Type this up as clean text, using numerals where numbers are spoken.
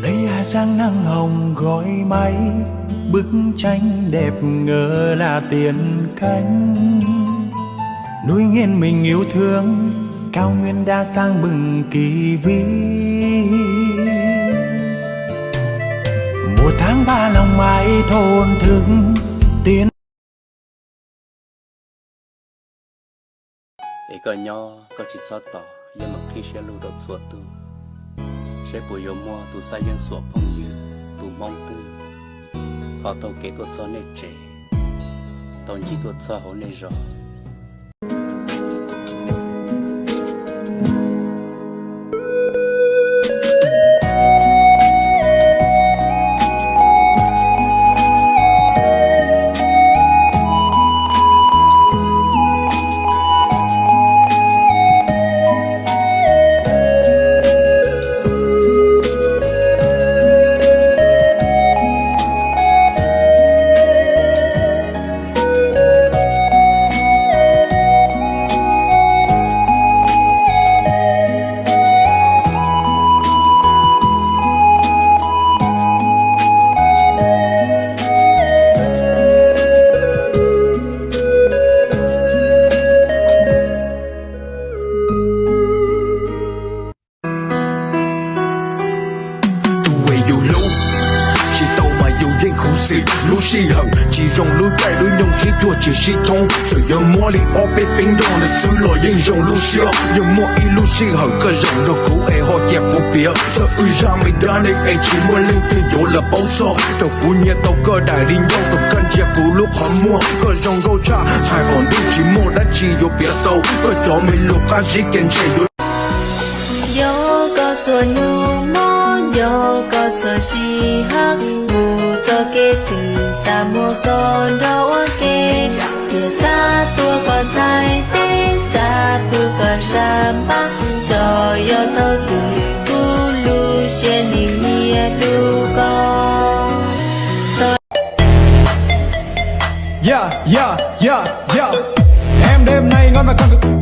Lấy hai sáng nắng hồng gói máy, bức tranh đẹp ngỡ là tiền cánh. Núi nghiêng mình yêu thương, cao nguyên đa sang bừng kỳ vĩ. Mùa tháng ba lòng mãi thôn thức tiến. Ý có nhỏ có chỉ sao tỏ, nhưng mà khi sẽ lưu đột suốt tu sẽ bùi yếu mua tu sai dân suốt phong như tu mong tư họ tàu kế có gió nê trẻ tàu chỉ tuột xa hổ nê rõ. Dù lũ chỉ tàu mà dù yên khủng sĩ lũ si hận chỉ rong lũ chạy lũ nhung chỉ thua chỉ si thông rồi giờ mua li ô bê phình đông để xứ lò yên rong lũ xưa giờ mua y lũ si hận cơ rong đồ cũ e họ dẹp một bia giờ ui ra mày đã nên e chỉ mua lên từ chỗ là bao so tàu cũ nhẹ tàu cơ đại đi nhau tàu cân dẹp cũ lúc họ mua cơ rong rô cha Sài Gòn đi chỉ mua đã chỉ vô bia sâu cơ cho mày lục cá chỉ kèn chạy vô yo có xuân yo có số si hắc mù cho kê từ xa mua con đâu kê từ xa tua có dài tê xa bư có sa bắc cho yo thâu từ cu lu xe nhìn nhia lu con Yeah, yeah, yeah, yeah. Em đêm nay ngon và con cực